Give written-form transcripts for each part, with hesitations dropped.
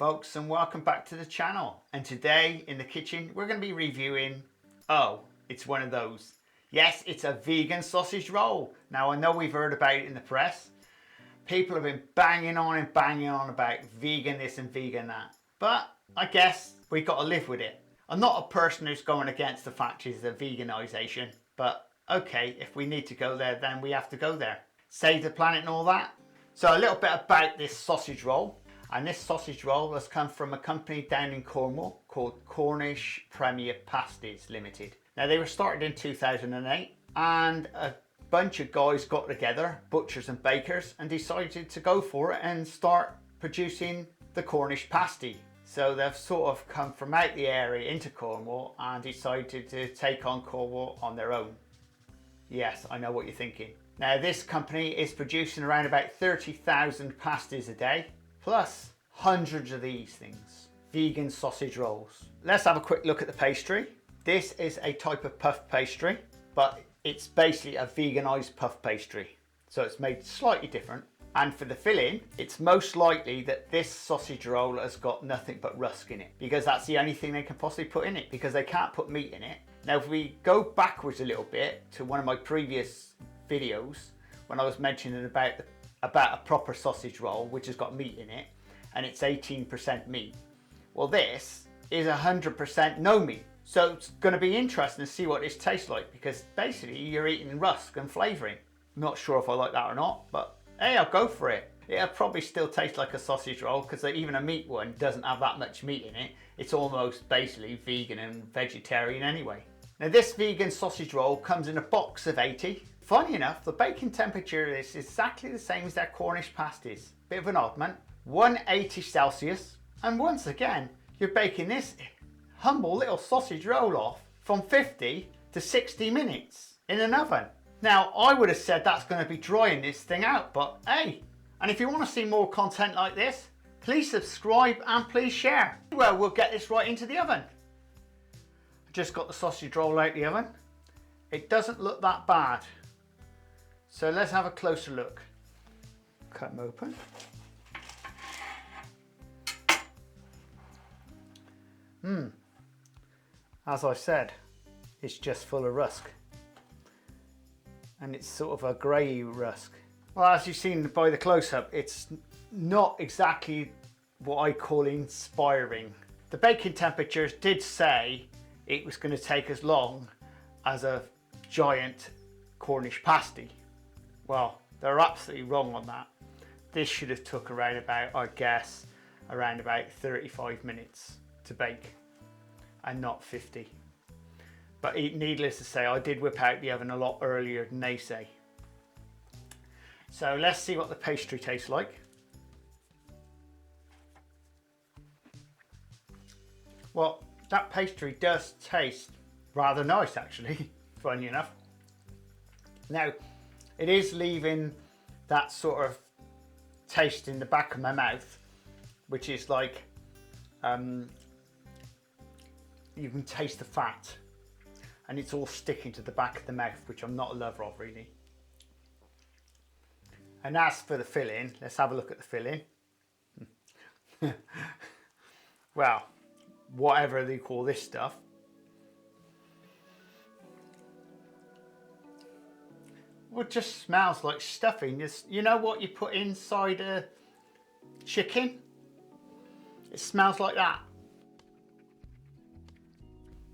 folks, and welcome back to the channel. And today in the kitchen we're going to be reviewing, it's one of those. Yes, it's a vegan sausage roll. Now I know we've heard about it in the press. People have been banging on about vegan this and vegan that. But I guess we've got to live with it. I'm not a person who's going against the fact it's a veganisation, but okay, if we need to go there, then we have to go there. Save the planet and all that. So a little bit about this sausage roll. And this sausage roll has come from a company down in Cornwall called Cornish Premier Pasties Ltd. Now they were started in 2008 and a bunch of guys got together, butchers and bakers, and decided to go for it and start producing the Cornish pasty. So they've sort of come from out the area into Cornwall and decided to take on Cornwall on their own. Yes, I know what you're thinking. Now this company is producing around about 30,000 pasties a day, plus hundreds of these things, vegan sausage rolls. Let's have a quick look at the pastry. This is a type of puff pastry, but it's basically a veganized puff pastry. So it's made slightly different. And for the filling, it's most likely that this sausage roll has got nothing but rusk in it, because that's the only thing they can possibly put in it, because they can't put meat in it. Now if we go backwards a little bit to one of my previous videos when I was mentioning about a proper sausage roll which has got meat in it and it's 18% meat, well this is 100% no meat. So it's going to be interesting to see what this tastes like, because basically you're eating rusk and flavouring. Not sure if I like that or not, but hey, I'll go for it. It'll probably still taste like a sausage roll, because even a meat one doesn't have that much meat in it. It's almost basically vegan and vegetarian anyway. Now this vegan sausage roll comes in a box of 80. Funny enough, the baking temperature of this is exactly the same as their Cornish pasties. Bit of an odd man. 180 Celsius. And once again, you're baking this humble little sausage roll off from 50 to 60 minutes in an oven. Now, I would have said that's going to be drying this thing out, but hey. And if you want to see more content like this, please subscribe and please share. Well, we'll get this right into the oven. I just got the sausage roll out the oven. It doesn't look that bad. So let's have a closer look. Cut them open. As I said, it's just full of rusk. And it's sort of a grey rusk. Well, as you've seen by the close-up, it's not exactly what I call inspiring. The baking temperatures did say it was going to take as long as a giant Cornish pasty. Well, they're absolutely wrong on that. This should have took around about, I guess, around about 35 minutes to bake and not 50. But needless to say, I did whip out the oven a lot earlier than they say. So let's see what the pastry tastes like. Well, that pastry does taste rather nice actually, funny enough. Now, it is leaving that sort of taste in the back of my mouth, which is like, you can taste the fat. And it's all sticking to the back of the mouth, which I'm not a lover of really. And as for the filling, let's have a look at the filling. Well, whatever they call this stuff. Well, it just smells like stuffing. You know what you put inside a chicken? It smells like that.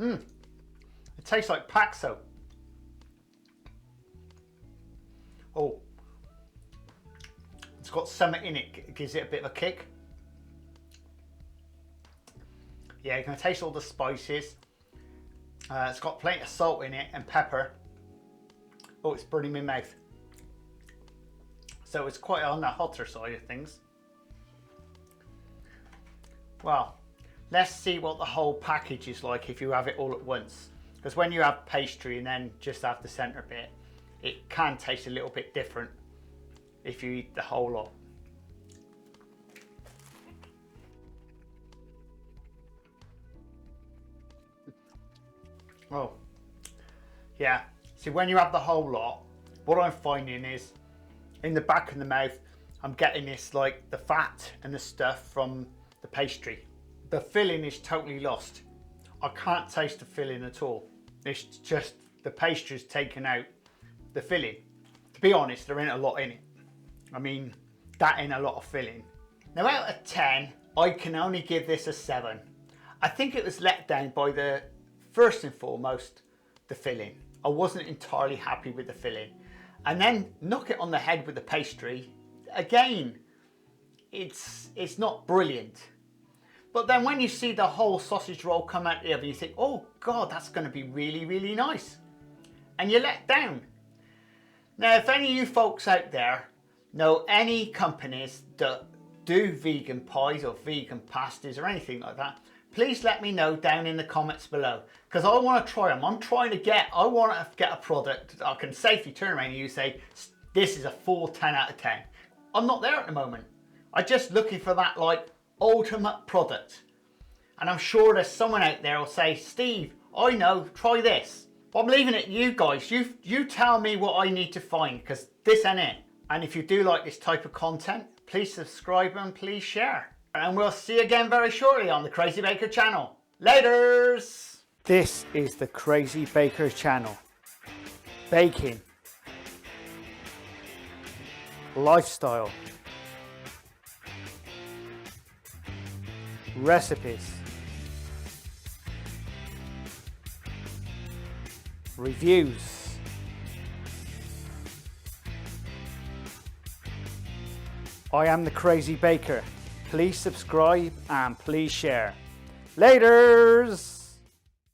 It tastes like Paxo. Oh, it's got something in it. It gives it a bit of a kick. Yeah, you can taste all the spices. It's got plenty of salt in it and pepper. Oh, it's burning my mouth. So it's quite on the hotter side of things. Well, let's see what the whole package is like if you have it all at once. Because when you have pastry and then just have the centre bit, it can taste a little bit different if you eat the whole lot. Oh, yeah. See, when you have the whole lot, what I'm finding is in the back of the mouth, I'm getting this like the fat and the stuff from the pastry. The filling is totally lost. I can't taste the filling at all. It's just the pastry's taken out the filling. To be honest, there ain't a lot in it. I mean, that ain't a lot of filling. Now out of 10, I can only give this a 7. I think it was let down by the, first and foremost, the filling. I wasn't entirely happy with the filling. And then knock it on the head with the pastry. Again, it's not brilliant. But then when you see the whole sausage roll come out the oven, you think, oh God, that's going to be really, really nice. And you're let down. Now, if any of you folks out there know any companies that do vegan pies or vegan pasties or anything like that, please let me know down in the comments below, because I want to try them. I want to get a product that I can safely turn around and you say, this is a full 10 out of 10. I'm not there at the moment. I'm just looking for that like ultimate product. And I'm sure there's someone out there who'll say, Steve, I know, try this. But I'm leaving it to you guys. You tell me what I need to find, because this ain't it. And if you do like this type of content, please subscribe and please share. And we'll see you again very shortly on the Crazy Baker channel. Laters! This is the Crazy Baker channel. Baking. Lifestyle. Recipes. Reviews. I am the Crazy Baker. Please subscribe and please share. Laters!